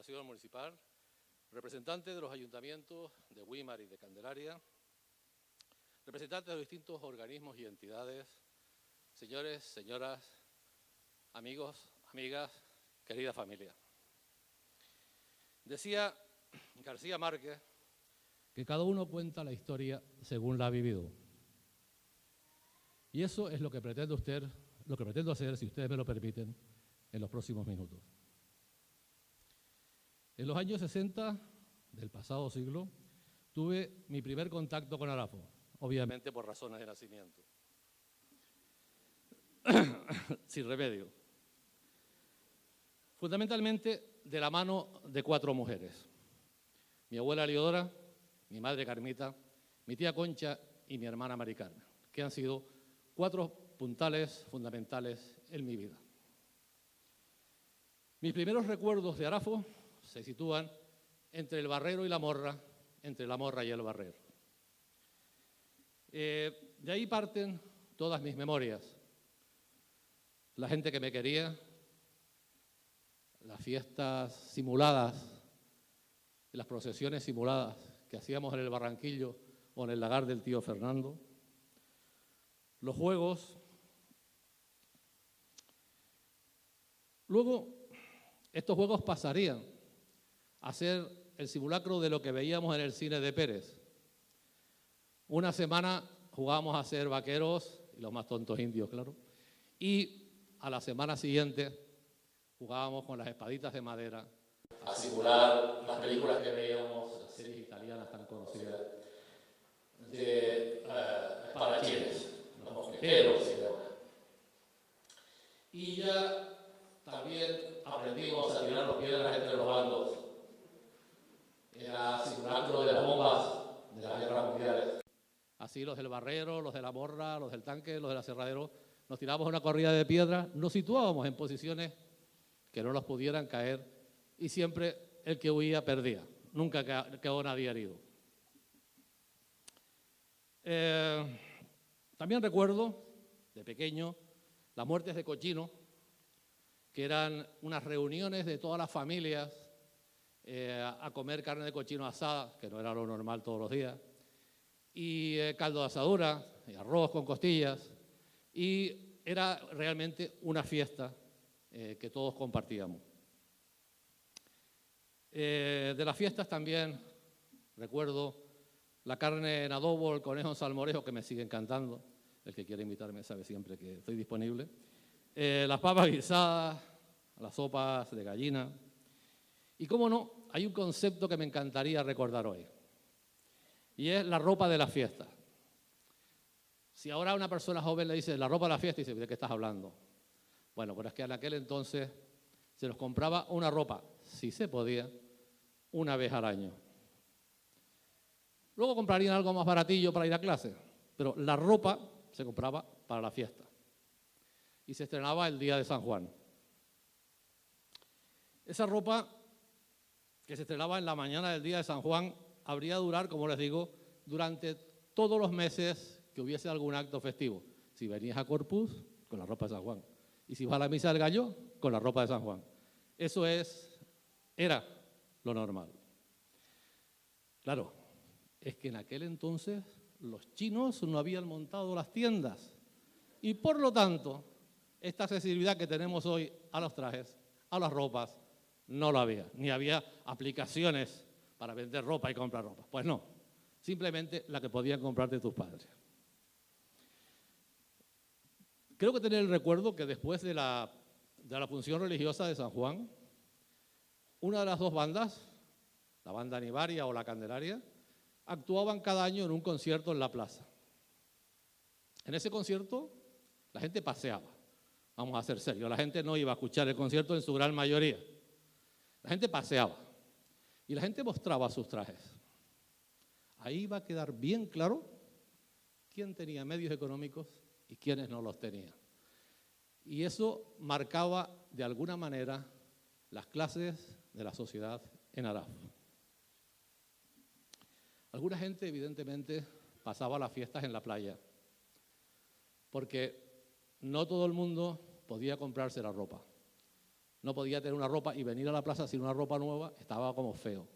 Participación Municipal, representantes de los ayuntamientos de Güímar y de Candelaria, representantes de los distintos organismos y entidades, señores, señoras, amigos, amigas, querida familia. Decía García Márquez que cada uno cuenta la historia según la ha vivido. Y eso es lo que pretendo hacer, si ustedes me lo permiten, en los próximos minutos. En los años 60 del pasado siglo tuve mi primer contacto con Arafo, obviamente por razones de nacimiento. Sin remedio. Fundamentalmente de la mano de 4 mujeres. Mi abuela Leodora, mi madre Carmita, mi tía Concha y mi hermana Mari Carmen, que han sido 4 puntales fundamentales en mi vida. Mis primeros recuerdos de Arafo se sitúan entre el Barrero y la Morra, entre la Morra y el Barrero. De ahí parten todas mis memorias. La gente que me quería, las fiestas simuladas, las procesiones simuladas que hacíamos en el Barranquillo o en el lagar del tío Fernando, los juegos. Luego, estos juegos pasarían a ser el simulacro de lo que veíamos en el cine de Pérez. Una semana jugábamos a ser vaqueros, y los más tontos indios, claro, y a la semana siguiente jugábamos con las espaditas de madera a simular las películas que veíamos, las series italianas tan conocidas, de espadachines, los mosqueteros y demás. Y ya también aprendimos a tirar las piedras entre los bandos. Era simulacro de las bombas de las guerras mundiales. Así los del Barrero, los de la Morra, los del Tanque, los del Aserradero, nos tirábamos una corrida de piedras, nos situábamos en posiciones que no nos pudieran caer y siempre el que huía perdía. Nunca quedó nadie herido. También recuerdo, de pequeño, las muertes de cochino, que eran unas reuniones de todas las familias a comer carne de cochino asada, que no era lo normal todos los días, y caldo de asadura, y arroz con costillas, y era realmente una fiesta que todos compartíamos. De las fiestas también recuerdo la carne en adobo, el conejo en salmorejo, que me sigue encantando. El que quiera invitarme sabe siempre que estoy disponible. Las papas guisadas, las sopas de gallina. Y cómo no, hay un concepto que me encantaría recordar hoy. Y es la ropa de la fiesta. Si ahora a una persona joven le dice la ropa de la fiesta, y dice, ¿de qué estás hablando? Bueno, pero es que en aquel entonces se nos compraba una ropa, si se podía, una vez al año. Luego comprarían algo más baratillo para ir a clase, pero la ropa se compraba para la fiesta. Y se estrenaba el día de San Juan. Esa ropa que se estrenaba en la mañana del día de San Juan habría de durar, como les digo, durante todos los meses que hubiese algún acto festivo. Si venías a Corpus, con la ropa de San Juan. Y si vas a la misa del gallo, con la ropa de San Juan. Eso era lo normal. Claro, es que en aquel entonces los chinos no habían montado las tiendas. Y por lo tanto, esta accesibilidad que tenemos hoy a los trajes, a las ropas, no lo había. Ni había aplicaciones para vender ropa y comprar ropa. Pues no, simplemente la que podían comprarte tus padres. Creo que tener el recuerdo que después de la función religiosa de San Juan, una de las 2 bandas, la banda Nivaria o la Candelaria, actuaban cada año en un concierto en la plaza. En ese concierto la gente paseaba, vamos a ser serios, la gente no iba a escuchar el concierto en su gran mayoría. La gente paseaba y la gente mostraba sus trajes. Ahí va a quedar bien claro quién tenía medios económicos y quiénes no los tenían. Y eso marcaba de alguna manera las clases de la sociedad en Arafo. Alguna gente, evidentemente, pasaba las fiestas en la playa, porque no todo el mundo podía comprarse la ropa. no podía tener una ropa y venir a la plaza sin una ropa nueva estaba como feo.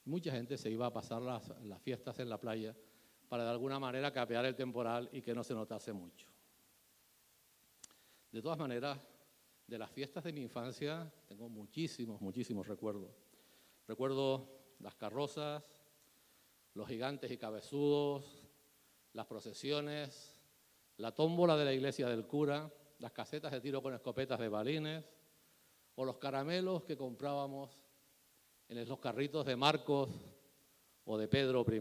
Mucha gente se iba a pasar las fiestas en la playa para de alguna manera capear el temporal y que no se notase mucho. De todas maneras, de las fiestas de mi infancia tengo muchísimos recuerdos. Recuerdo las carrozas, los gigantes y cabezudos, las procesiones, la tómbola de la iglesia del cura, las casetas de tiro con escopetas de balines o los caramelos que comprábamos en los carritos de Marcos o de Pedro I.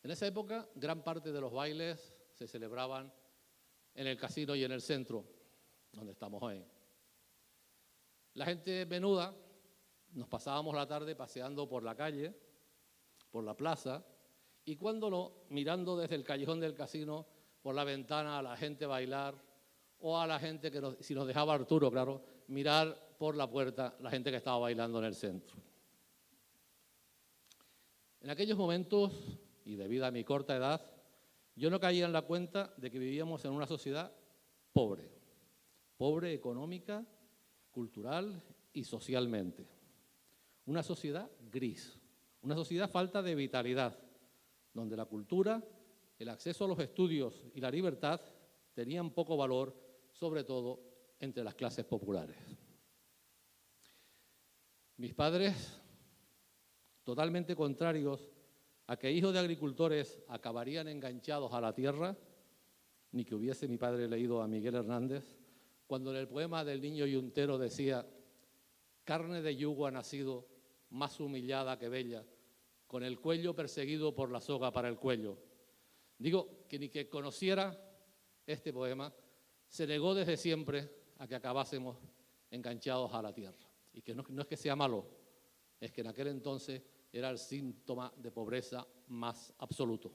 En esa época, gran parte de los bailes se celebraban en el casino y en el centro, donde estamos hoy. La gente menuda nos pasábamos la tarde paseando por la calle, por la plaza, y cuando no, mirando desde el callejón del casino por la ventana a la gente bailar, o a la gente que, si nos dejaba Arturo, claro, mirar por la puerta la gente que estaba bailando en el centro. En aquellos momentos, y debido a mi corta edad, yo no caía en la cuenta de que vivíamos en una sociedad pobre económica, cultural y socialmente. Una sociedad gris, una sociedad falta de vitalidad, donde la cultura, el acceso a los estudios y la libertad tenían poco valor, sobre todo entre las clases populares. Mis padres, totalmente contrarios a que hijos de agricultores acabarían enganchados a la tierra, ni que hubiese mi padre leído a Miguel Hernández, cuando en el poema del niño yuntero decía: carne de yugo ha nacido, más humillada que bella, con el cuello perseguido por la soga para el cuello. Digo que ni que conociera este poema, se negó desde siempre a que acabásemos enganchados a la tierra. Y que no es que sea malo, es que en aquel entonces era el síntoma de pobreza más absoluto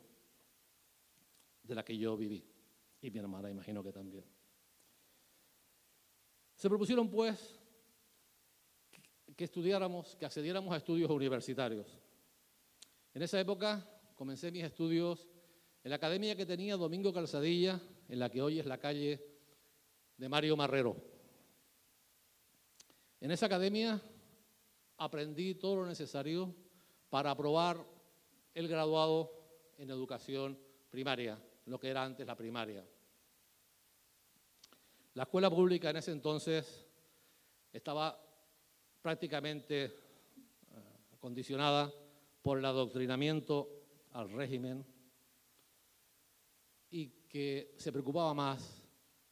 de la que yo viví. Y mi hermana imagino que también. Se propusieron, pues, que estudiáramos, que accediéramos a estudios universitarios. En esa época comencé mis estudios en la academia que tenía Domingo Calzadilla, en la que hoy es la calle de Mario Marrero. En esa academia aprendí todo lo necesario para aprobar el graduado en educación primaria, lo que era antes la primaria. La escuela pública en ese entonces estaba prácticamente condicionada por el adoctrinamiento al régimen y que se preocupaba más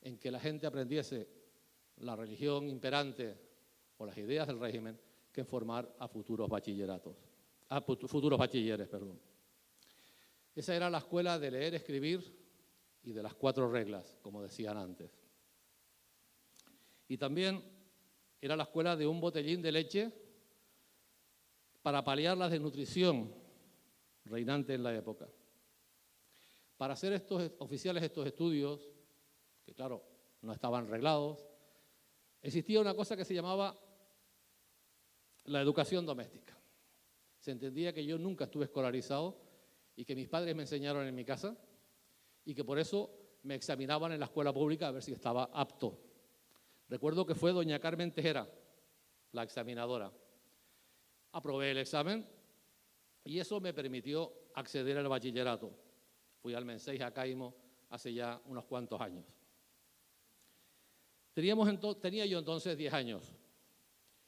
en que la gente aprendiese la religión imperante o las ideas del régimen que en formar a futuros bachilleres. Esa era la escuela de leer, escribir y de las 4 reglas, como decían antes. Y también era la escuela de un botellín de leche para paliar la desnutrición reinante en la época. Para hacer oficiales estos estudios, que claro, no estaban reglados, existía una cosa que se llamaba la educación doméstica. Se entendía que yo nunca estuve escolarizado y que mis padres me enseñaron en mi casa y que por eso me examinaban en la escuela pública a ver si estaba apto. Recuerdo que fue doña Carmen Tejera, la examinadora. Aprobé el examen y eso me permitió acceder al bachillerato. Fui al Menseis a Caimo hace ya unos cuantos años. Tenía yo entonces 10 años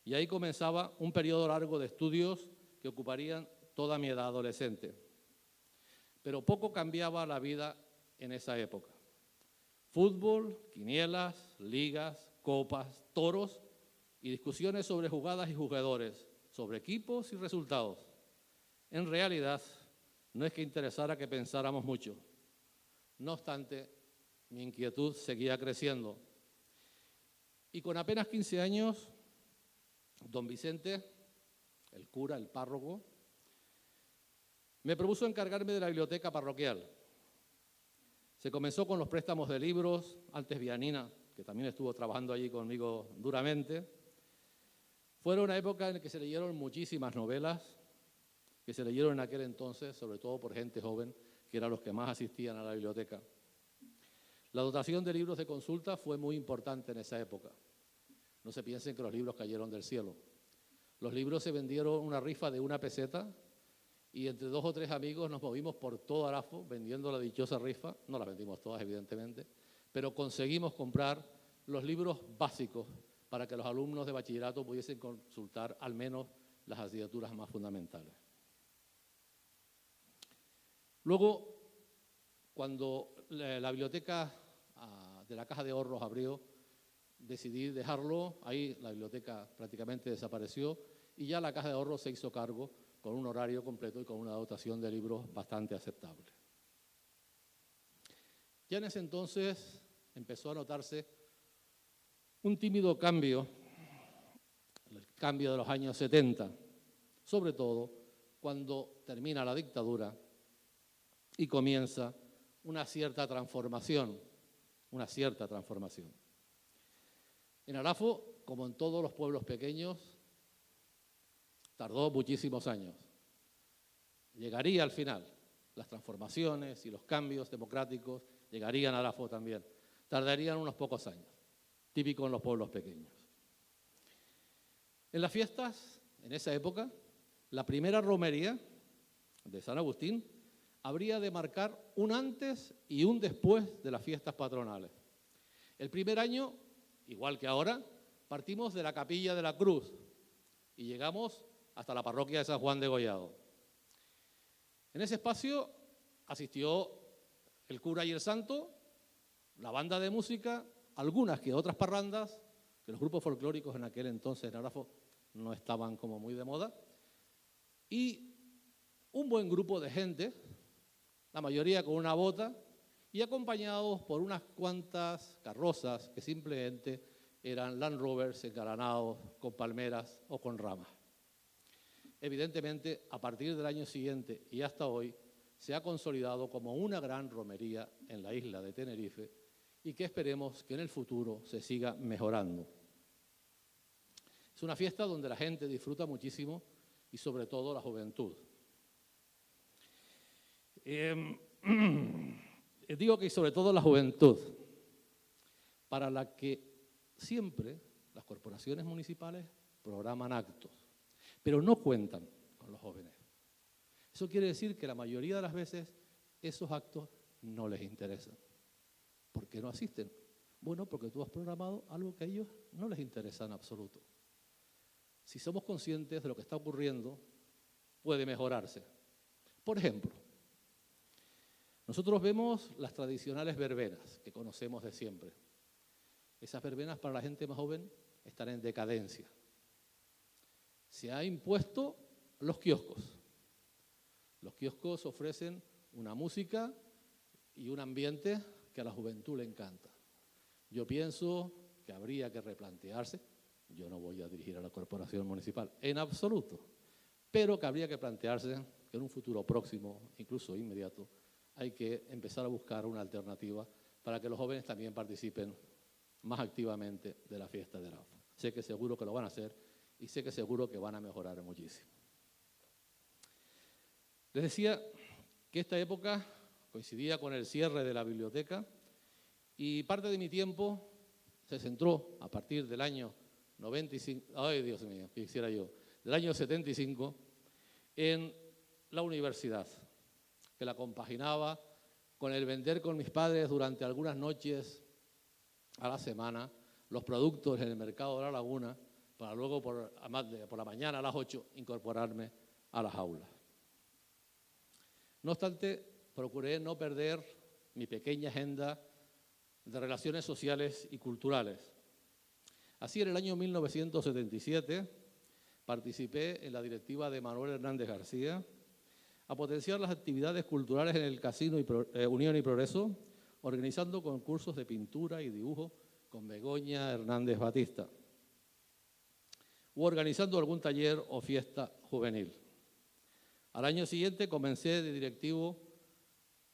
y ahí comenzaba un periodo largo de estudios que ocuparían toda mi edad adolescente. Pero poco cambiaba la vida en esa época. Fútbol, quinielas, ligas, copas, toros y discusiones sobre jugadas y jugadores, sobre equipos y resultados. En realidad, no es que interesara que pensáramos mucho. No obstante, mi inquietud seguía creciendo. Y con apenas 15 años, don Vicente, el cura, el párroco, me propuso encargarme de la biblioteca parroquial. Se comenzó con los préstamos de libros, antes Vianina, que también estuvo trabajando allí conmigo duramente. Fue una época en la que se leyeron muchísimas novelas, que se leyeron en aquel entonces, sobre todo por gente joven, que eran los que más asistían a la biblioteca. La dotación de libros de consulta fue muy importante en esa época. No se piensen que los libros cayeron del cielo. Los libros se vendieron una rifa de 1 peseta y entre 2 o 3 amigos nos movimos por todo Arafo vendiendo la dichosa rifa. No la vendimos todas, evidentemente, pero conseguimos comprar los libros básicos para que los alumnos de bachillerato pudiesen consultar al menos las asignaturas más fundamentales. Luego, cuando la biblioteca de la Caja de Ahorros abrió, decidí dejarlo, ahí la biblioteca prácticamente desapareció y ya la Caja de Ahorros se hizo cargo con un horario completo y con una dotación de libros bastante aceptable. Ya en ese entonces empezó a notarse un tímido cambio, el cambio de los años 70, sobre todo cuando termina la dictadura y comienza una cierta transformación. En Arafo, como en todos los pueblos pequeños, tardó muchísimos años. Llegaría al final, las transformaciones y los cambios democráticos llegarían a Arafo también. Tardarían unos pocos años, típico en los pueblos pequeños. En las fiestas, en esa época, la primera romería de San Agustín habría de marcar un antes y un después de las fiestas patronales. El primer año, igual que ahora, partimos de la Capilla de la Cruz y llegamos hasta la parroquia de San Juan de Gollado. En ese espacio asistió el cura y el santo, la banda de música, algunas que otras parrandas, que los grupos folclóricos en aquel entonces en Arafo no estaban como muy de moda, y un buen grupo de gente, la mayoría con una bota, y acompañados por unas cuantas carrozas que simplemente eran Land Rovers engalanados con palmeras o con ramas. Evidentemente, a partir del año siguiente y hasta hoy, se ha consolidado como una gran romería en la isla de Tenerife y que esperemos que en el futuro se siga mejorando. Es una fiesta donde la gente disfruta muchísimo y sobre todo la juventud. Digo que sobre todo la juventud, para la que siempre las corporaciones municipales programan actos, pero no cuentan con los jóvenes. Eso quiere decir que la mayoría de las veces esos actos no les interesan. ¿Por qué no asisten? Bueno, porque tú has programado algo que a ellos no les interesa en absoluto. Si somos conscientes de lo que está ocurriendo, puede mejorarse. Por ejemplo, nosotros vemos las tradicionales verbenas que conocemos de siempre. Esas verbenas para la gente más joven están en decadencia. Se ha impuesto los kioscos. Los kioscos ofrecen una música y un ambiente que a la juventud le encanta. Yo pienso que habría que replantearse, yo no voy a dirigir a la corporación municipal en absoluto, pero que habría que plantearse que en un futuro próximo, incluso inmediato, hay que empezar a buscar una alternativa para que los jóvenes también participen más activamente de la fiesta de Arafo. Sé que seguro que lo van a hacer y sé que seguro que van a mejorar muchísimo. Les decía que esta época coincidía con el cierre de la biblioteca y parte de mi tiempo se centró a partir del año 95, ay Dios mío, ¿qué quisiera yo? Del año 75 en la universidad, que la compaginaba con el vender con mis padres durante algunas noches a la semana los productos en el mercado de La Laguna para luego por la mañana a las 8 incorporarme a las aulas. No obstante, procuré no perder mi pequeña agenda de relaciones sociales y culturales. Así, en el año 1977, participé en la directiva de Manuel Hernández García a potenciar las actividades culturales en el Casino Unión y Progreso, organizando concursos de pintura y dibujo con Begoña Hernández Batista, u organizando algún taller o fiesta juvenil. Al año siguiente comencé de directivo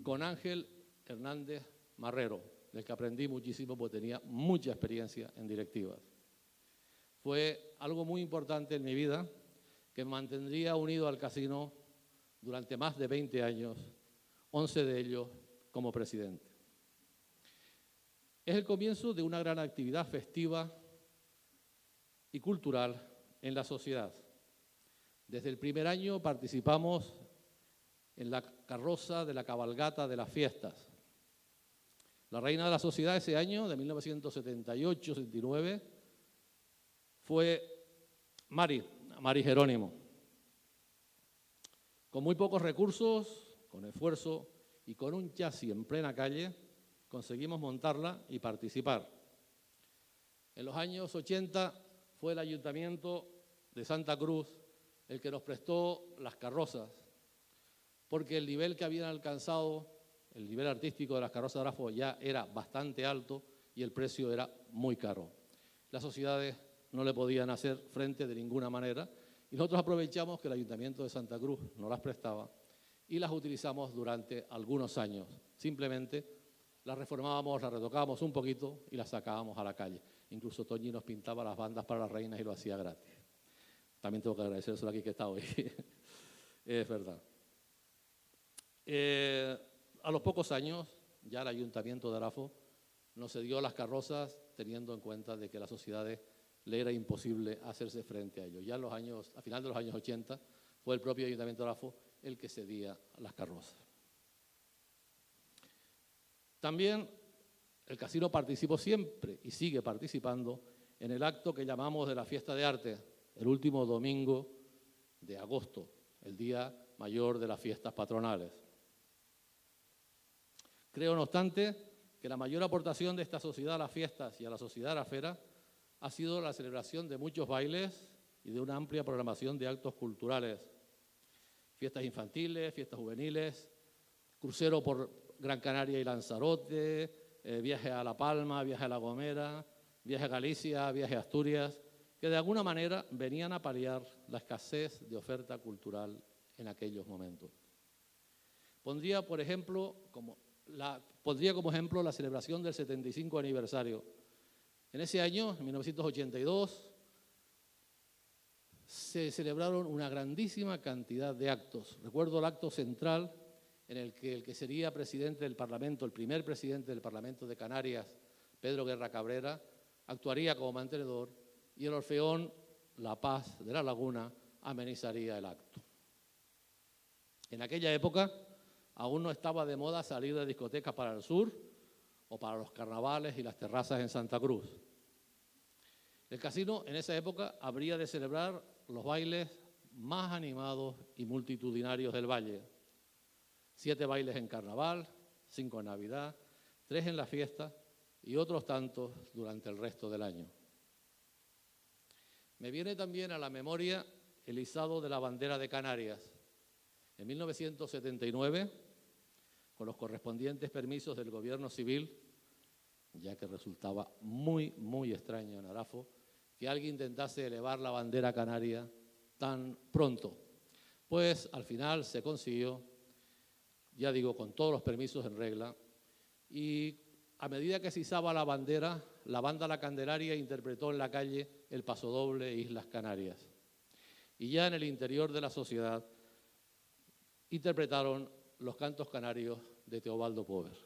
con Ángel Hernández Marrero, del que aprendí muchísimo porque tenía mucha experiencia en directivas. Fue algo muy importante en mi vida que me mantendría unido al casino durante más de 20 años, 11 de ellos como presidente. Es el comienzo de una gran actividad festiva y cultural en la sociedad. Desde el primer año participamos en la carroza de la cabalgata de las fiestas. La reina de la sociedad ese año, de 1978-79, fue Mari Jerónimo. Con muy pocos recursos, con esfuerzo y con un chasis en plena calle, conseguimos montarla y participar. En los años 80 fue el Ayuntamiento de Santa Cruz el que nos prestó las carrozas, porque el nivel que habían alcanzado, el nivel artístico de las carrozas de Arafo ya era bastante alto y el precio era muy caro. Las sociedades no le podían hacer frente de ninguna manera y nosotros aprovechamos que el Ayuntamiento de Santa Cruz nos las prestaba y las utilizamos durante algunos años. Simplemente las reformábamos, las retocábamos un poquito y las sacábamos a la calle. Incluso Toñi nos pintaba las bandas para las reinas y lo hacía gratis. También tengo que agradecérselo aquí que está hoy. Es verdad. A los pocos años, ya el Ayuntamiento de Arafo nos cedió las carrozas teniendo en cuenta de que a las sociedades le era imposible hacerse frente a ello. Ya a final de los años 80 fue el propio Ayuntamiento de Arafo el que cedía las carrozas. También el casino participó siempre y sigue participando en el acto que llamamos de la Fiesta de Arte, el último domingo de agosto, el día mayor de las fiestas patronales. Creo, no obstante, que la mayor aportación de esta sociedad a las fiestas y a la sociedad arafera ha sido la celebración de muchos bailes y de una amplia programación de actos culturales. Fiestas infantiles, fiestas juveniles, crucero por Gran Canaria y Lanzarote, viaje a La Palma, viaje a La Gomera, viaje a Galicia, viaje a Asturias, que de alguna manera venían a paliar la escasez de oferta cultural en aquellos momentos. Pondría como ejemplo la celebración del 75 aniversario. En ese año, en 1982, se celebraron una grandísima cantidad de actos. Recuerdo el acto central en el que sería presidente del Parlamento, el primer presidente del Parlamento de Canarias, Pedro Guerra Cabrera, actuaría como mantenedor y el Orfeón La Paz de La Laguna amenizaría el acto. En aquella época aún no estaba de moda salir de discotecas para el sur o para los carnavales y las terrazas en Santa Cruz. El casino en esa época habría de celebrar los bailes más animados y multitudinarios del valle. 7 bailes en carnaval, 5 en Navidad, 3 en la fiesta y otros tantos durante el resto del año. Me viene también a la memoria el izado de la bandera de Canarias. En 1979, con los correspondientes permisos del gobierno civil, ya que resultaba muy extraño en Arafo que alguien intentase elevar la bandera canaria tan pronto. Pues al final se consiguió, ya digo, con todos los permisos en regla, y a medida que se izaba la bandera, la banda La Candelaria interpretó en la calle el pasodoble Islas Canarias. Y ya en el interior de la sociedad interpretaron los cantos canarios de Teobaldo Pover.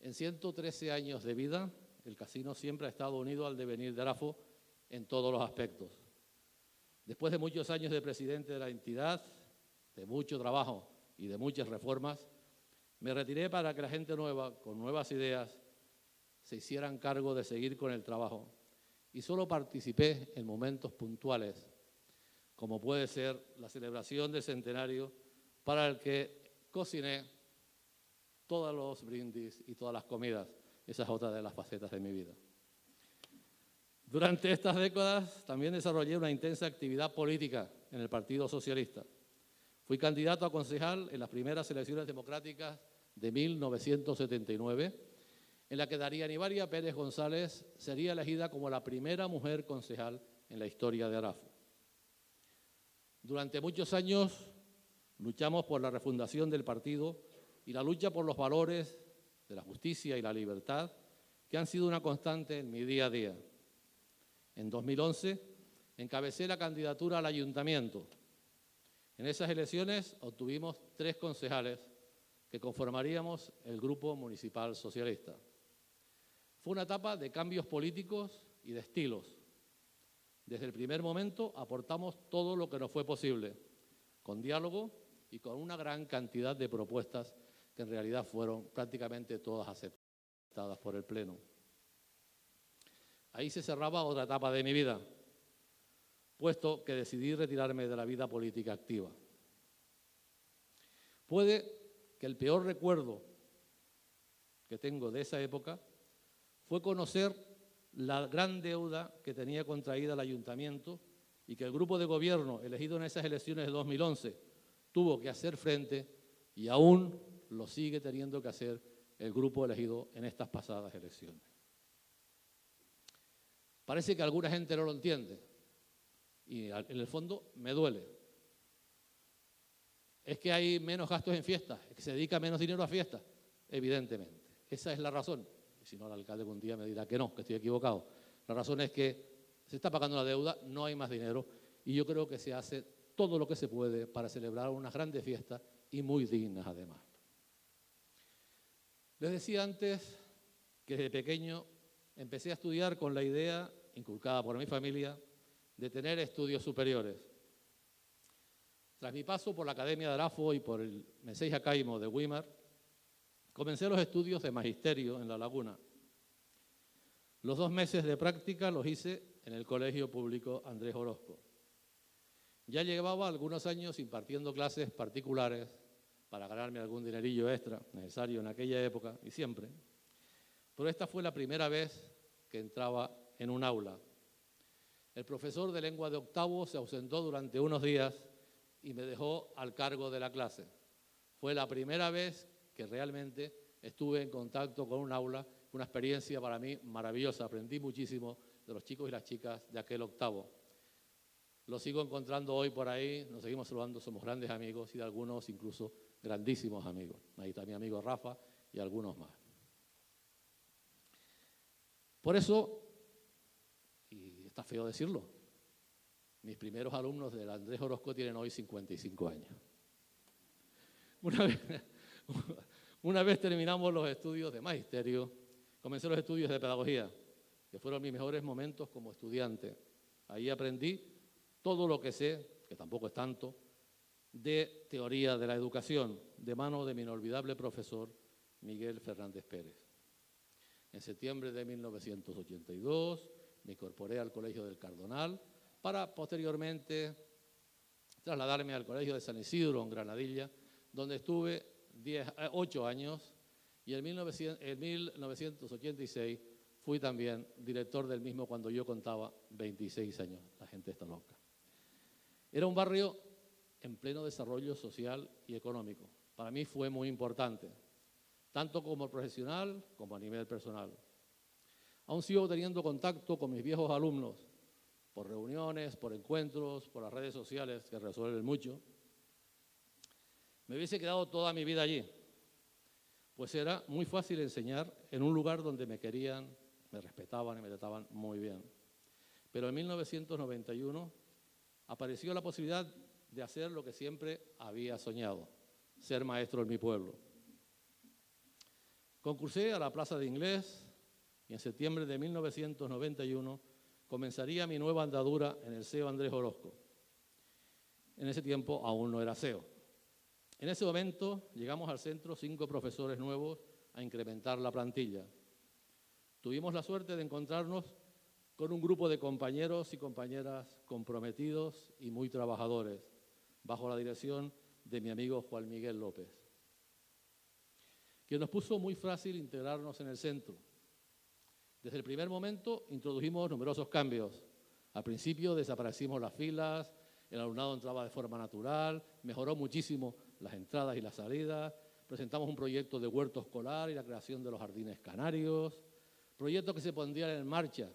En 113 años de vida, el casino siempre ha estado unido al devenir de Arafo en todos los aspectos. Después de muchos años de presidente de la entidad, de mucho trabajo y de muchas reformas, me retiré para que la gente nueva, con nuevas ideas, se hicieran cargo de seguir con el trabajo. Y solo participé en momentos puntuales, como puede ser la celebración del centenario, para el que cociné todos los brindis y todas las comidas. Esa es otra de las facetas de mi vida. Durante estas décadas también desarrollé una intensa actividad política en el Partido Socialista. Fui candidato a concejal en las primeras elecciones democráticas de 1979, en la que Daría Nivaria Pérez González sería elegida como la primera mujer concejal en la historia de Arafo. Durante muchos años luchamos por la refundación del partido y la lucha por los valores de la justicia y la libertad, que han sido una constante en mi día a día. En 2011 encabecé la candidatura al ayuntamiento. En esas elecciones obtuvimos 3 concejales que conformaríamos el Grupo Municipal Socialista. Fue una etapa de cambios políticos y de estilos. Desde el primer momento aportamos todo lo que nos fue posible, con diálogo y con una gran cantidad de propuestas que en realidad fueron prácticamente todas aceptadas por el Pleno. Ahí se cerraba otra etapa de mi vida, puesto que decidí retirarme de la vida política activa. Puede que el peor recuerdo que tengo de esa época fue conocer la gran deuda que tenía contraída el ayuntamiento y que el grupo de gobierno elegido en esas elecciones de 2011 tuvo que hacer frente y aún lo sigue teniendo que hacer el grupo elegido en estas pasadas elecciones. Parece que alguna gente no lo entiende y en el fondo me duele. ¿Es que hay menos gastos en fiestas? ¿Es que se dedica menos dinero a fiestas? Evidentemente. Esa es la razón. Y si no, el alcalde algún día me dirá que no, que estoy equivocado. La razón es que se está pagando la deuda, no hay más dinero y yo creo que se hace todo lo que se puede para celebrar unas grandes fiestas y muy dignas además. Les decía antes que desde pequeño empecé a estudiar con la idea, inculcada por mi familia, de tener estudios superiores. Tras mi paso por la Academia de Arafo y por el Mesei Jacaimo de Weimar, comencé los estudios de magisterio en La Laguna. Los 2 meses de práctica los hice en el Colegio Público Andrés Orozco. Ya llevaba algunos años impartiendo clases particulares para ganarme algún dinerillo extra necesario en aquella época y siempre, pero esta fue la primera vez que entraba en un aula. El profesor de lengua de octavo se ausentó durante unos días y me dejó al cargo de la clase. Fue la primera vez que realmente estuve en contacto con un aula, una experiencia para mí maravillosa. Aprendí muchísimo de los chicos y las chicas de aquel octavo. Los sigo encontrando hoy por ahí, nos seguimos saludando, somos grandes amigos y de algunos incluso grandísimos amigos. Ahí está mi amigo Rafa y algunos más. Por eso, y está feo decirlo, mis primeros alumnos del Andrés Orozco tienen hoy 55 años. Una vez terminamos los estudios de magisterio, comencé los estudios de pedagogía, que fueron mis mejores momentos como estudiante. Ahí aprendí todo lo que sé, que tampoco es tanto, de teoría de la educación, de mano de mi inolvidable profesor Miguel Fernández Pérez. En septiembre de 1982 me incorporé al Colegio del Cardonal para posteriormente trasladarme al Colegio de San Isidro en Granadilla, donde estuve 8 años y en 1986 fui también director del mismo cuando yo contaba 26 años. La gente está loca. Era un barrio en pleno desarrollo social y económico. Para mí fue muy importante, tanto como profesional como a nivel personal. Aún sigo teniendo contacto con mis viejos alumnos por reuniones, por encuentros, por las redes sociales que resuelven mucho. Me hubiese quedado toda mi vida allí, pues era muy fácil enseñar en un lugar donde me querían, me respetaban y me trataban muy bien. Pero en 1991 apareció la posibilidad de hacer lo que siempre había soñado, ser maestro en mi pueblo. Concursé a la plaza de inglés y en septiembre de 1991 comenzaría mi nueva andadura en el SEO Andrés Orozco. En ese tiempo aún no era SEO. En ese momento llegamos al centro 5 profesores nuevos a incrementar la plantilla. Tuvimos la suerte de encontrarnos con un grupo de compañeros y compañeras comprometidos y muy trabajadores, bajo la dirección de mi amigo Juan Miguel López, que nos puso muy fácil integrarnos en el centro. Desde el primer momento introdujimos numerosos cambios. Al principio desaparecimos las filas, el alumnado entraba de forma natural, mejoró muchísimo las entradas y las salidas, presentamos un proyecto de huerto escolar y la creación de los jardines canarios, proyectos que se pondrían en marcha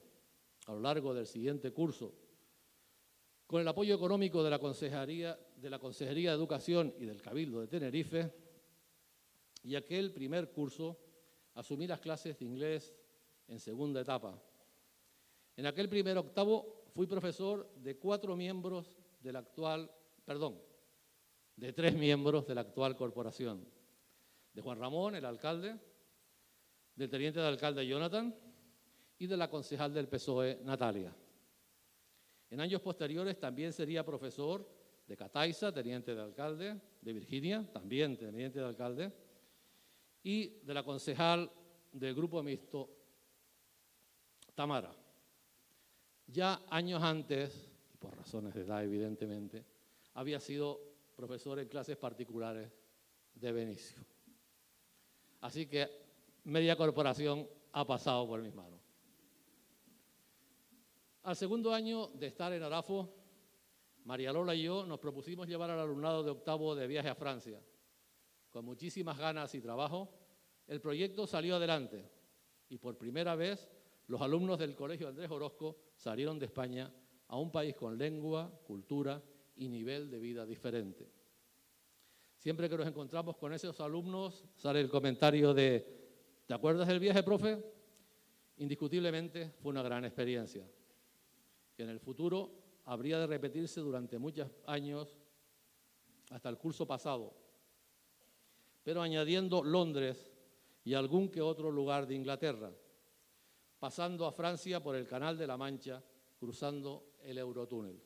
a lo largo del siguiente curso, con el apoyo económico de la Consejería de Educación y del Cabildo de Tenerife, y aquel primer curso asumí las clases de inglés en segunda etapa. En aquel primer octavo fui profesor de 3 miembros de la actual corporación, de Juan Ramón, el alcalde, del teniente de alcalde Jonathan y de la concejal del PSOE, Natalia. En años posteriores también sería profesor de Cataiza, teniente de alcalde, de Virginia, también teniente de alcalde, y de la concejal del Grupo Mixto, Tamara. Ya años antes, y por razones de edad evidentemente, había sido profesor en clases particulares de Benicio. Así que media corporación ha pasado por mis manos. Al segundo año de estar en Arafo, María Lola y yo nos propusimos llevar al alumnado de octavo de viaje a Francia. Con muchísimas ganas y trabajo, el proyecto salió adelante y por primera vez los alumnos del Colegio Andrés Orozco salieron de España a un país con lengua, cultura y nivel de vida diferente. Siempre que nos encontramos con esos alumnos sale el comentario de ¿te acuerdas del viaje, profe? Indiscutiblemente fue una gran experiencia, que en el futuro habría de repetirse durante muchos años hasta el curso pasado, pero añadiendo Londres y algún que otro lugar de Inglaterra, pasando a Francia por el Canal de la Mancha, cruzando el Eurotúnel.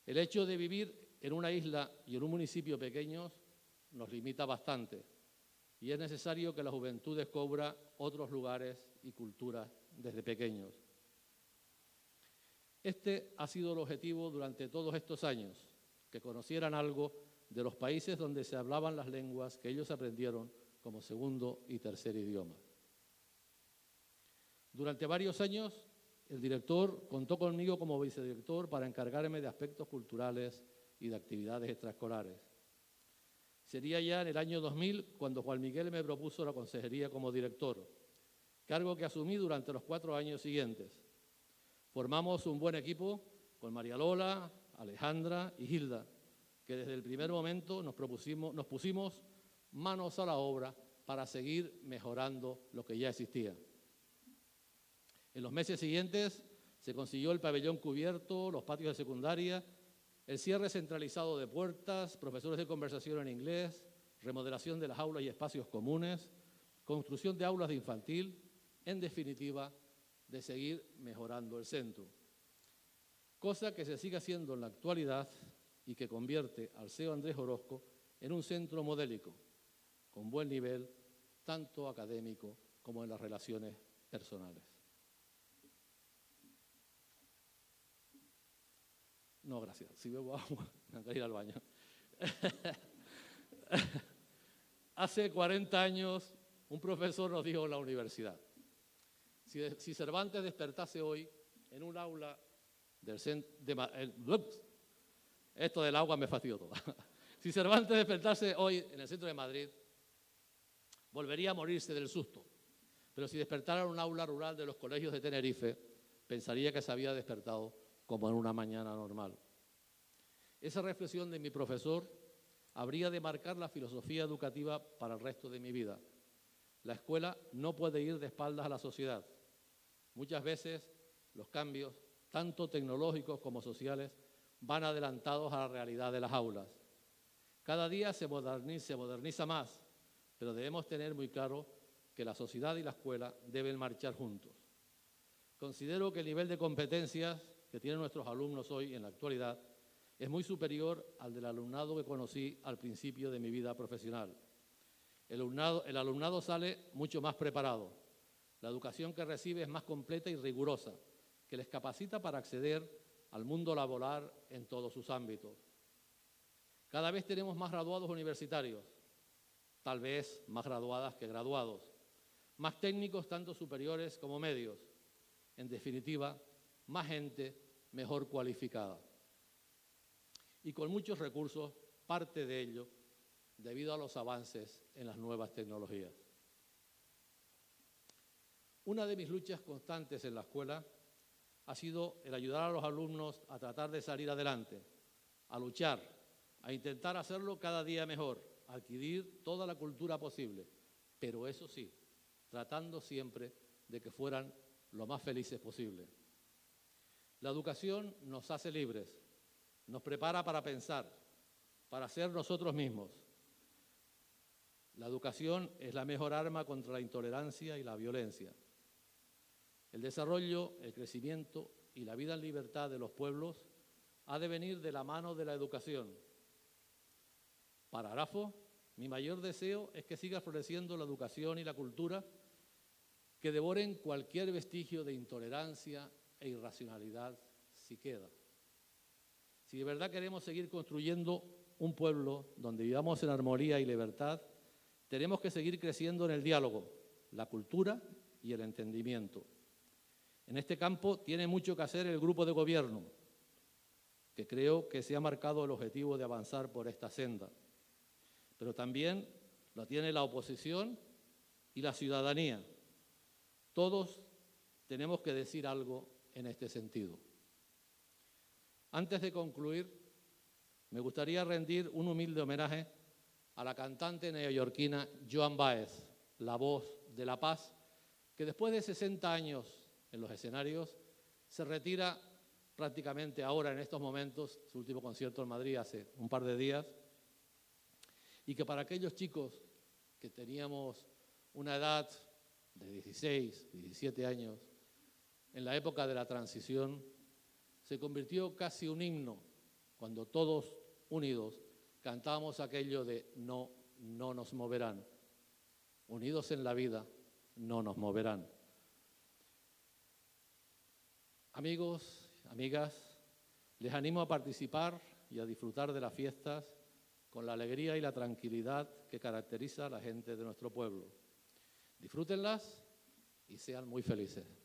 El hecho de vivir en una isla y en un municipio pequeños nos limita bastante y es necesario que la juventud descubra otros lugares y culturas desde pequeños. Este ha sido el objetivo durante todos estos años, que conocieran algo de los países donde se hablaban las lenguas que ellos aprendieron como segundo y tercer idioma. Durante varios años, el director contó conmigo como vicedirector para encargarme de aspectos culturales y de actividades extraescolares. Sería ya en el año 2000 cuando Juan Miguel me propuso la consejería como director, cargo que asumí durante los 4 años siguientes. Formamos un buen equipo con María Lola, Alejandra y Hilda, que desde el primer momento nos pusimos manos a la obra para seguir mejorando lo que ya existía. En los meses siguientes se consiguió el pabellón cubierto, los patios de secundaria, el cierre centralizado de puertas, profesores de conversación en inglés, remodelación de las aulas y espacios comunes, construcción de aulas de infantil, en definitiva, de seguir mejorando el centro. Cosa que se sigue haciendo en la actualidad y que convierte al CEO Andrés Orozco en un centro modélico, con buen nivel, tanto académico como en las relaciones personales. No, gracias. Si bebo agua, me voy a ir al baño. Hace 40 años, un profesor nos dijo en la universidad, si Cervantes despertase hoy en un aula del centro esto del agua me fastidió todo. Si Cervantes despertase hoy en el centro de Madrid, volvería a morirse del susto. Pero si despertara en un aula rural de los colegios de Tenerife, pensaría que se había despertado como en una mañana normal. Esa reflexión de mi profesor habría de marcar la filosofía educativa para el resto de mi vida. La escuela no puede ir de espaldas a la sociedad. Muchas veces los cambios, tanto tecnológicos como sociales, van adelantados a la realidad de las aulas. Cada día se moderniza más, pero debemos tener muy claro que la sociedad y la escuela deben marchar juntos. Considero que el nivel de competencias que tienen nuestros alumnos hoy en la actualidad es muy superior al del alumnado que conocí al principio de mi vida profesional. El alumnado sale mucho más preparado. La educación que recibe es más completa y rigurosa, que les capacita para acceder al mundo laboral en todos sus ámbitos. Cada vez tenemos más graduados universitarios, tal vez más graduadas que graduados, más técnicos tanto superiores como medios. En definitiva, más gente mejor cualificada. Y con muchos recursos, parte de ello debido a los avances en las nuevas tecnologías. Una de mis luchas constantes en la escuela ha sido el ayudar a los alumnos a tratar de salir adelante, a luchar, a intentar hacerlo cada día mejor, a adquirir toda la cultura posible, pero eso sí, tratando siempre de que fueran lo más felices posible. La educación nos hace libres, nos prepara para pensar, para ser nosotros mismos. La educación es la mejor arma contra la intolerancia y la violencia. El desarrollo, el crecimiento y la vida en libertad de los pueblos ha de venir de la mano de la educación. Para Arafo, mi mayor deseo es que siga floreciendo la educación y la cultura, que devoren cualquier vestigio de intolerancia e irracionalidad si queda. Si de verdad queremos seguir construyendo un pueblo donde vivamos en armonía y libertad, tenemos que seguir creciendo en el diálogo, la cultura y el entendimiento. En este campo tiene mucho que hacer el grupo de gobierno, que creo que se ha marcado el objetivo de avanzar por esta senda. Pero también lo tiene la oposición y la ciudadanía. Todos tenemos que decir algo en este sentido. Antes de concluir, me gustaría rendir un humilde homenaje a la cantante neoyorquina Joan Baez, la voz de la paz, que después de 60 años en los escenarios se retira prácticamente ahora, en estos momentos, su último concierto en Madrid hace un par de días, y que para aquellos chicos que teníamos una edad de 16, 17 años, en la época de la transición, se convirtió casi un himno, cuando todos unidos cantábamos aquello de no nos moverán. Unidos en la vida, no nos moverán. Amigos, amigas, les animo a participar y a disfrutar de las fiestas con la alegría y la tranquilidad que caracteriza a la gente de nuestro pueblo. Disfrútenlas y sean muy felices.